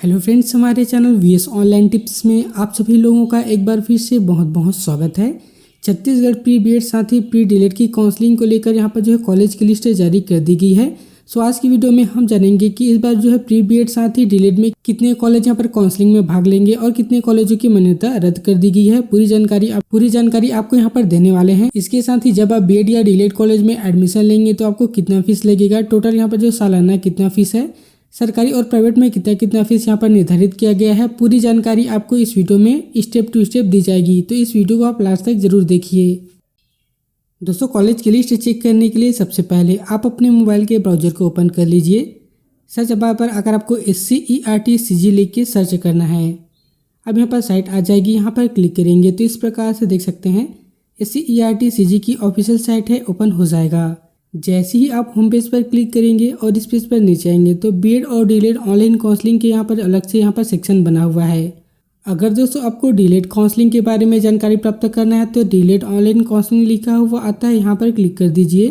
Hello friends, हमारे channel VS online tips में आप सभी लोगों का एक बार फिर से बहुत बहुत स्वागत है। छत्तीसगढ़ प्री बीएड साथ ही प्री डीएलएड की काउंसलिंग को लेकर यहाँ पर जो है कॉलेज की लिस्ट जारी कर दी गई है। सो आज की वीडियो में हम जानेंगे कि इस बार जो है प्री बीएड साथ ही डीएलएड में कितने कॉलेज यहाँ पर काउंसलिंग में भाग लेंगे और कितने कॉलेजों की मान्यता रद्द कर दी गई है। पूरी जानकारी आपको यहाँ पर देने वाले हैं। इसके साथ ही जब आप बीएड या डीएलएड कॉलेज में एडमिशन लेंगे तो आपको कितना फीस लगेगा, टोटल यहाँ पर जो सालाना कितना फीस है, सरकारी और प्राइवेट में कितना फीस यहाँ पर निर्धारित किया गया है, पूरी जानकारी आपको इस वीडियो में स्टेप टू स्टेप दी जाएगी। तो इस वीडियो को आप लास्ट तक जरूर देखिए। दोस्तों, कॉलेज की लिस्ट चेक करने के लिए सबसे पहले आप अपने मोबाइल के ब्राउजर को ओपन कर लीजिए। सर्च बार पर अगर आपको SCERT-CG लिख के सर्च करना है, अब यहाँ पर साइट आ जाएगी। यहाँ पर क्लिक करेंगे तो इस प्रकार से देख सकते हैं SCERT-CG की ऑफिशियल साइट है, ओपन हो जाएगा। जैसे ही आप होम पेज पर क्लिक करेंगे और इस पेज पर नीचे आएंगे तो बीएड और डीएलएड ऑनलाइन काउंसलिंग के यहाँ पर अलग से यहाँ पर सेक्शन बना हुआ है। अगर दोस्तों आपको डीएलएड काउंसलिंग के बारे में जानकारी प्राप्त करना है तो डीएलएड ऑनलाइन काउंसलिंग लिखा हुआ आता है, यहाँ पर क्लिक कर दीजिए।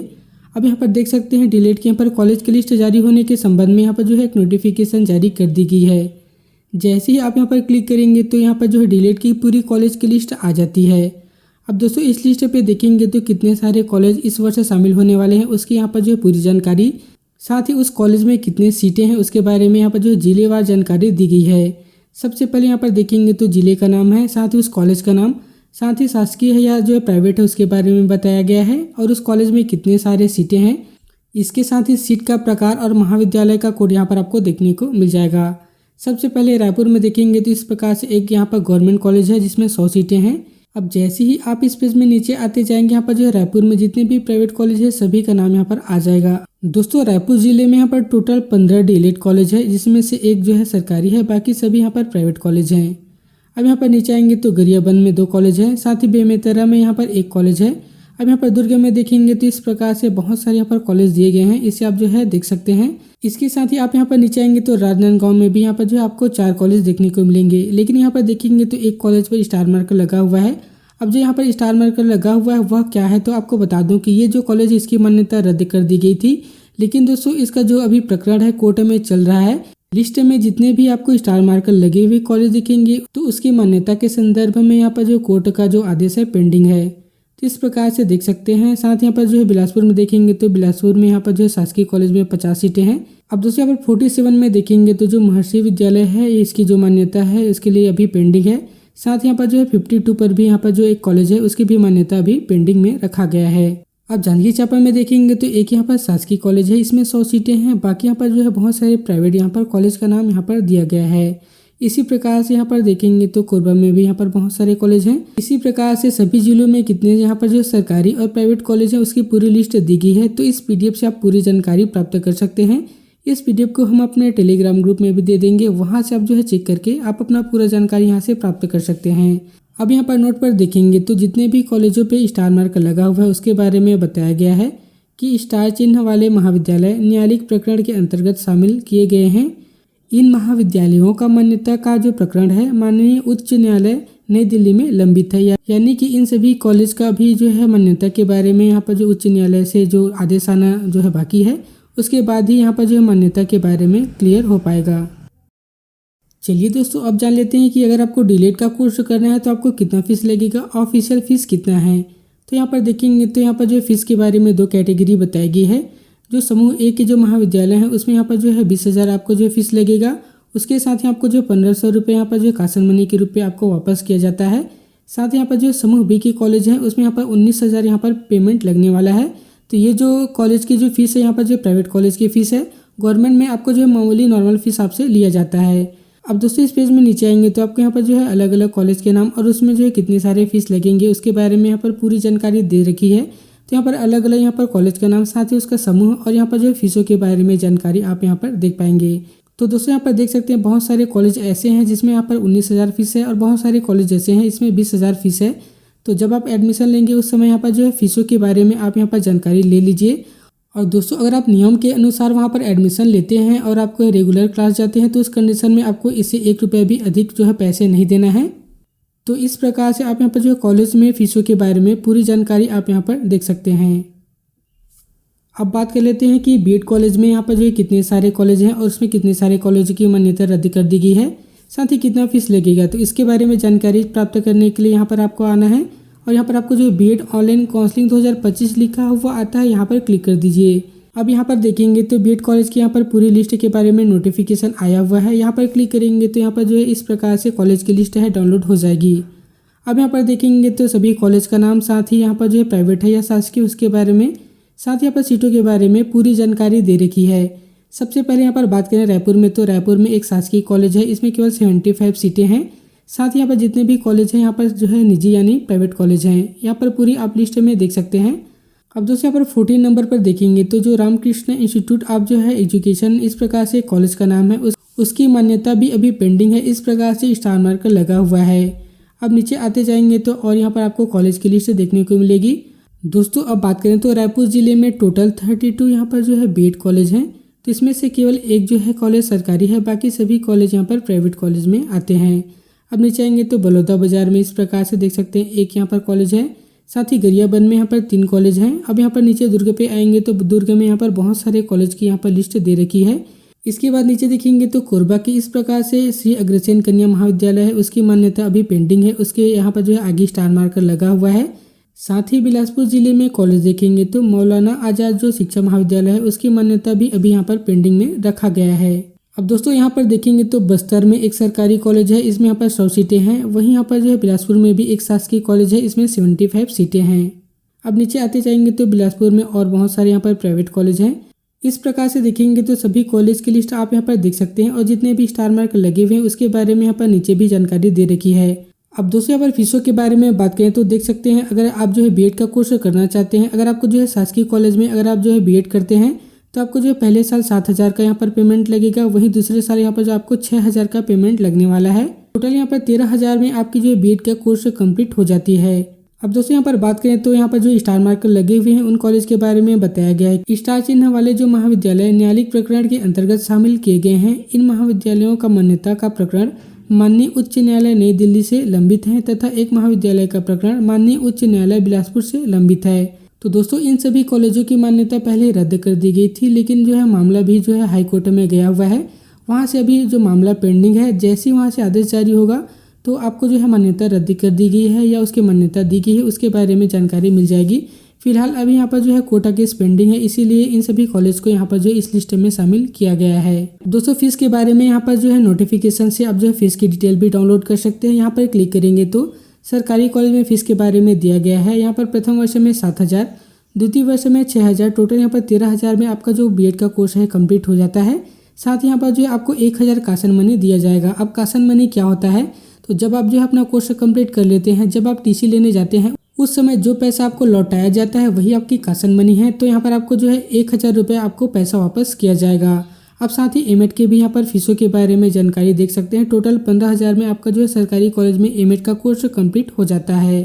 अब यहाँ पर देख सकते हैं डीएलएड के यहाँ पर कॉलेज की लिस्ट जारी होने के संबंध में यहाँ पर जो है एक नोटिफिकेशन जारी कर दी गई है। जैसे ही आप यहाँ पर क्लिक करेंगे तो यहाँ पर जो है डीएलएड की पूरी कॉलेज की लिस्ट आ जाती है। अब दोस्तों इस लिस्ट पे देखेंगे तो कितने सारे कॉलेज इस वर्ष शामिल होने वाले हैं उसकी यहाँ पर जो है पूरी जानकारी, साथ ही उस कॉलेज में कितने सीटें हैं उसके बारे में यहाँ पर जो जिलेवार जानकारी दी गई है। सबसे पहले यहाँ पर देखेंगे तो जिले का नाम है, साथ ही उस कॉलेज का नाम, साथ ही शासकीय है या जो है प्राइवेट है उसके बारे में बताया गया है और उस कॉलेज में कितने सारे सीटें हैं। इसके साथ ही सीट का प्रकार और महाविद्यालय का कोड यहाँ पर आपको देखने को मिल जाएगा। सबसे पहले रायपुर में देखेंगे तो इस प्रकार से एक यहाँ पर गवर्नमेंट कॉलेज है जिसमें 100 सीटें हैं। अब जैसे ही आप इस पेज में नीचे आते जाएंगे यहाँ पर जो है रायपुर में जितने भी प्राइवेट कॉलेज है सभी का नाम यहाँ पर आ जाएगा। दोस्तों रायपुर जिले में यहाँ पर टोटल 15 डीएलएड कॉलेज है, जिसमें से एक जो है सरकारी है, बाकी सभी यहाँ पर प्राइवेट कॉलेज हैं। अब यहाँ पर नीचे आएंगे तो गरियाबंद में 2 कॉलेज है, साथ ही बेमेतरा में यहाँ पर 1 कॉलेज है। अब यहाँ पर दुर्ग में देखेंगे तो इस प्रकार से बहुत सारे यहाँ पर कॉलेज दिए गए हैं, इसे आप जो है देख सकते हैं। इसके साथ ही आप यहाँ पर नीचे आएंगे तो राजनांदगांव में भी यहाँ पर जो है आपको 4 कॉलेज देखने को मिलेंगे, लेकिन यहाँ पर देखेंगे तो एक कॉलेज पर स्टार मार्कर लगा हुआ है। अब जो यहाँ पर स्टार मार्कर लगा हुआ है वह क्या है, तो आपको बता दूं कि ये जो कॉलेज इसकी मान्यता रद्द कर दी गई थी, लेकिन दोस्तों इसका जो अभी प्रकरण है कोर्ट में चल रहा है। लिस्ट में जितने भी आपको स्टार मार्कर लगे हुए कॉलेज दिखेंगे तो उसकी मान्यता के संदर्भ में यहाँ पर जो कोर्ट का जो आदेश है पेंडिंग है, तो इस प्रकार से देख सकते हैं। साथ यहाँ पर जो है बिलासपुर में देखेंगे तो बिलासपुर में यहाँ पर जो है शासकीय कॉलेज में 50 सीटें हैं। अब दोस्तों यहाँ पर 47 में देखेंगे तो जो महर्षि विद्यालय है इसकी जो मान्यता है इसके लिए अभी पेंडिंग है। साथ यहाँ पर जो है 52 पर भी यहाँ पर जो एक कॉलेज है उसकी भी मान्यता अभी पेंडिंग में रखा गया है। अब जांजगीर चांपा में देखेंगे तो एक यहाँ पर शासकीय कॉलेज है, इसमें 100 सीटें हैं। बाकी यहाँ पर जो है बहुत सारे प्राइवेट यहाँ पर कॉलेज का नाम यहाँ पर दिया गया है। इसी प्रकार से यहाँ पर देखेंगे तो कोरबा में भी यहाँ पर बहुत सारे कॉलेज हैं। इसी प्रकार से सभी जिलों में कितने यहाँ पर जो सरकारी और प्राइवेट कॉलेज है उसकी पूरी लिस्ट दी गई है। तो इस PDF से आप पूरी जानकारी प्राप्त कर सकते हैं। इस PDF को हम अपने टेलीग्राम ग्रुप में भी दे देंगे, वहां से आप जो है चेक करके आप अपना पूरा जानकारी यहां से प्राप्त कर सकते हैं। अब यहाँ पर नोट पर देखेंगे तो जितने भी कॉलेजों पे स्टार मार्क लगा हुआ है उसके बारे में बताया गया है कि स्टार चिन्ह वाले महाविद्यालय न्यायालयिक प्रकरण के अंतर्गत शामिल किए गए हैं। इन महाविद्यालयों का मान्यता का जो प्रकरण है माननीय उच्च न्यायालय नई दिल्ली में लंबित है, यानी कि इन सभी कॉलेज का भी जो है मान्यता के बारे में यहाँ पर जो उच्च न्यायालय से जो आदेश आना जो है बाकी है, उसके बाद ही यहाँ पर जो मान्यता के बारे में क्लियर हो पाएगा। चलिए दोस्तों, अब जान लेते हैं कि अगर आपको डीएलएड का कोर्स करना है तो आपको कितना फीस लगेगा, ऑफिशियल फीस कितना है। तो यहाँ पर देखेंगे तो यहाँ पर जो फीस के बारे में 2 कैटेगरी बताई गई है। जो समूह ए के जो महाविद्यालय है उसमें यहाँ पर जो है 20,000 आपको जो फीस लगेगा। उसके साथ ही आपको जो 1500 रुपये यहाँ पर जो कासन मनी के रूप में आपको वापस किया जाता है। साथ ही यहाँ पर जो समूह बी के कॉलेज है उसमें यहाँ पर 19,000 यहाँ पर पेमेंट लगने वाला है। तो ये जो कॉलेज की जो फीस है यहाँ पर जो प्राइवेट कॉलेज की फीस है, गवर्नमेंट में आपको जो है मामूली नॉर्मल फीस आपसे लिया जाता है। अब दोस्तों इस पेज में नीचे आएंगे तो आपको यहाँ पर जो है अलग अलग कॉलेज के नाम और उसमें जो है कितने सारे फीस लगेंगे उसके बारे में यहाँ पर पूरी जानकारी दे रखी है। तो यहाँ पर अलग अलग यहाँ पर कॉलेज का नाम, साथ ही उसका समूह और यहाँ पर जो है फीसों के बारे में जानकारी आप यहाँ पर देख पाएंगे। तो दोस्तों यहाँ पर देख सकते हैं बहुत सारे कॉलेज ऐसे हैं जिसमें यहाँ पर 19,000 फीस है और बहुत सारे कॉलेज ऐसे हैं इसमें 20,000 फीस है। तो जब आप एडमिशन लेंगे उस समय यहाँ पर जो है फीसों के बारे में आप यहाँ पर जानकारी ले लीजिए। और दोस्तों अगर आप नियम के अनुसार वहाँ पर एडमिशन लेते हैं और आपको रेगुलर क्लास जाते हैं तो उस कंडीशन में आपको इससे 1 रुपया भी अधिक जो है पैसे नहीं देना है। तो इस प्रकार से आप यहाँ पर जो है कॉलेज में फीसों के बारे में पूरी जानकारी आप यहाँ पर देख सकते हैं। अब बात कर लेते हैं कि बीएड कॉलेज में यहाँ पर जो है कितने सारे कॉलेज हैं और उसमें कितने सारे कॉलेज की मान्यता रद्द कर दी गई है, साथ ही कितना फीस लगेगा। तो इसके बारे में जानकारी प्राप्त करने के लिए यहाँ पर आपको आना है और यहाँ पर आपको जो बीएड ऑनलाइन काउंसलिंग 2025 लिखा हुआ आता है, यहाँ पर क्लिक कर दीजिए। अब यहाँ पर देखेंगे तो बीएड कॉलेज की यहाँ पर पूरी लिस्ट के बारे में नोटिफिकेशन आया हुआ है। यहाँ पर क्लिक करेंगे तो यहाँ पर जो है इस प्रकार से कॉलेज की लिस्ट है डाउनलोड हो जाएगी। अब यहाँ पर देखेंगे तो सभी कॉलेज का नाम, साथ ही यहाँ पर जो है प्राइवेट है या शासकीय उसके बारे में, साथ ही यहाँ पर सीटों के बारे में पूरी जानकारी दे रखी है। सबसे पहले यहाँ पर बात करें रायपुर में, तो रायपुर में एक शासकीय कॉलेज है, इसमें केवल 75 सीटें हैं। साथ ही यहाँ पर जितने भी कॉलेज हैं यहाँ पर जो है निजी यानी प्राइवेट कॉलेज हैं, यहाँ पर पूरी आप लिस्ट में देख सकते हैं। अब दोस्तों यहाँ पर 14 नंबर पर देखेंगे तो जो रामकृष्ण इंस्टीट्यूट ऑफ जो है एजुकेशन इस प्रकार से कॉलेज का नाम है, उसकी मान्यता भी अभी पेंडिंग है, इस प्रकार से स्टार मार्कर लगा हुआ है। अब नीचे आते जाएंगे तो और यहाँ पर आपको कॉलेज की लिस्ट देखने को मिलेगी। दोस्तों अब बात करें तो रायपुर जिले में टोटल 32 यहाँ पर जो है बीएड कॉलेज हैं, तो इसमें से केवल एक जो है कॉलेज सरकारी है, बाकी सभी कॉलेज यहाँ पर प्राइवेट कॉलेज में आते हैं। अब नीचे आएंगे तो बलौदा बाजार में इस प्रकार से देख सकते हैं एक यहाँ पर कॉलेज है, साथ ही गरियाबंद में यहाँ पर 3 कॉलेज हैं। अब यहाँ पर नीचे दुर्ग पे आएंगे तो दुर्ग में यहाँ पर बहुत सारे कॉलेज की यहाँ पर लिस्ट दे रखी है। इसके बाद नीचे देखेंगे तो कोरबा की इस प्रकार से श्री अग्रसेन कन्या महाविद्यालय है, उसकी मान्यता अभी पेंडिंग है, उसके यहाँ पर जो है आगे स्टार मार्कर लगा हुआ है। साथ ही बिलासपुर जिले में कॉलेज देखेंगे तो मौलाना आजाद जो शिक्षा महाविद्यालय है, उसकी मान्यता भी अभी यहाँ पर पेंडिंग में रखा गया है। अब दोस्तों यहाँ पर देखेंगे तो बस्तर में एक सरकारी कॉलेज है, इसमें यहाँ पर 100 सीटें हैं। वहीं यहाँ पर जो है बिलासपुर में भी एक शासकीय कॉलेज है, इसमें 75 सीटें हैं। अब नीचे आते जाएंगे तो बिलासपुर में और बहुत सारे यहाँ पर प्राइवेट कॉलेज हैं। इस प्रकार से देखेंगे तो सभी कॉलेज की लिस्ट आप यहाँ पर देख सकते हैं और जितने भी स्टार मार्क लगे हुए हैं उसके बारे में यहाँ पर नीचे भी जानकारी दे रखी है। अब दोस्तों यहाँ पर फीसों के बारे में बात करें तो देख सकते हैं, अगर आप जो है बीएड का कोर्स करना चाहते हैं, अगर आपको जो है शासकीय कॉलेज में अगर आप जो है बीएड करते हैं तो आपको जो है पहले साल 7,000 का यहाँ पर पेमेंट लगेगा, वहीं दूसरे साल यहाँ पर जो आपको 6,000 का पेमेंट लगने वाला है। टोटल यहाँ पर 13,000 में आपकी जो है बीएड का कोर्स कंप्लीट हो जाती है। अब दोस्तों यहाँ पर बात करें तो यहाँ पर जो स्टार मार्कर लगे हुए हैं उन कॉलेज के बारे में बताया गया है। स्टार चिन्ह वाले जो महाविद्यालय न्यायालयिक प्रकरण के अंतर्गत शामिल किए गए हैं, इन महाविद्यालयों का मान्यता का प्रकरण माननीय उच्च न्यायालय नई दिल्ली से लंबित है तथा एक महाविद्यालय का प्रकरण माननीय उच्च न्यायालय बिलासपुर से लंबित है। तो दोस्तों इन सभी कॉलेजों की मान्यता पहले रद्द कर दी गई थी, लेकिन जो है मामला भी जो है हाई कोर्ट में गया हुआ है, वहाँ से अभी जो मामला पेंडिंग है, जैसे ही वहाँ से आदेश जारी होगा तो आपको जो है मान्यता रद्द कर दी गई है या उसकी मान्यता दी गई है उसके बारे में जानकारी मिल जाएगी। फिलहाल अभी यहाँ पर जो है कोटा केस पेंडिंग है, इसीलिए इन सभी कॉलेज को यहाँ पर जो है इस लिस्ट में शामिल किया गया है। दोस्तों फीस के बारे में यहाँ पर जो है नोटिफिकेशन से आप जो है फीस की डिटेल भी डाउनलोड कर सकते हैं। यहाँ पर क्लिक करेंगे तो सरकारी कॉलेज में फीस के बारे में दिया गया है। यहाँ पर प्रथम वर्ष में 7,000, द्वितीय वर्ष में 6,000, टोटल यहाँ पर 13,000 में आपका जो बीएड का कोर्स है कंप्लीट हो जाता है। साथ ही यहाँ पर जो है आपको 1,000 कासन मनी दिया जाएगा। अब कासन मनी क्या होता है, तो जब आप जो है अपना कोर्स कंप्लीट कर लेते हैं, जब आप टीसी लेने जाते हैं उस समय जो पैसा आपको लौटाया जाता है वही आपकी कासन मनी है। तो यहाँ पर आपको जो है 1,000 रुपये आपको पैसा वापस किया जाएगा। अब साथ ही एमएड के भी यहाँ पर फीसों के बारे में जानकारी देख सकते हैं। टोटल 15,000 में आपका जो है सरकारी कॉलेज में एमएड का कोर्स कंप्लीट हो जाता है।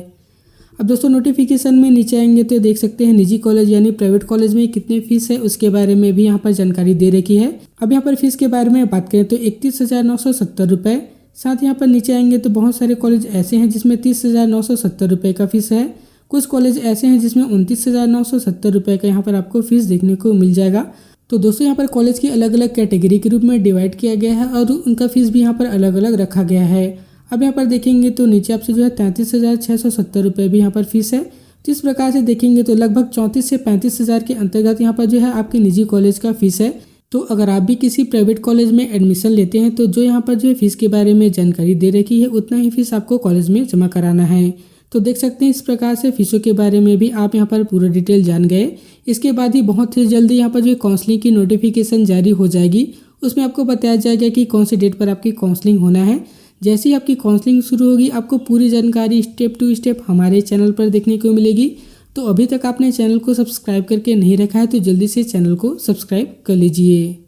अब दोस्तों नोटिफिकेशन में नीचे आएंगे तो देख सकते हैं निजी कॉलेज यानी प्राइवेट कॉलेज में कितने फीस है उसके बारे में भी यहाँ पर जानकारी दे रखी है। अब यहाँ पर फीस के बारे में बात करें तो 31,970 रुपये। साथ यहाँ पर नीचे आएंगे तो बहुत सारे कॉलेज ऐसे हैं जिसमें 30,970 रुपये का फीस है। कुछ कॉलेज ऐसे हैं जिसमें 29,970 रुपये का यहाँ पर आपको फीस देखने को मिल जाएगा। तो दोस्तों यहाँ पर कॉलेज की अलग अलग कैटेगरी के रूप में डिवाइड किया गया है और उनका फीस भी यहाँ पर अलग अलग रखा गया है। अब यहाँ पर देखेंगे तो नीचे आपसे जो है 33,670 रुपये भी यहाँ पर फीस है। तो इस प्रकार से देखेंगे तो लगभग 34 से 35,000 के अंतर्गत यहाँ पर जो है आपके निजी कॉलेज का फीस है। तो अगर आप भी किसी प्राइवेट कॉलेज में एडमिशन लेते हैं तो जो यहाँ पर जो है फीस के बारे में जानकारी दे रखी है उतना ही फीस आपको कॉलेज में जमा कराना है। तो देख सकते हैं इस प्रकार से फीसों के बारे में भी आप यहाँ पर पूरा डिटेल जान गए। इसके बाद ही बहुत ही जल्दी यहाँ पर जो काउंसलिंग की नोटिफिकेशन जारी हो जाएगी, उसमें आपको बताया जाएगा कि कौन सी डेट पर आपकी काउंसलिंग होना है। जैसे ही आपकी काउंसलिंग शुरू होगी आपको पूरी जानकारी स्टेप टू स्टेप हमारे चैनल पर देखने को मिलेगी। तो अभी तक आपने चैनल को सब्सक्राइब करके नहीं रखा है तो जल्दी से चैनल को सब्सक्राइब कर लीजिए।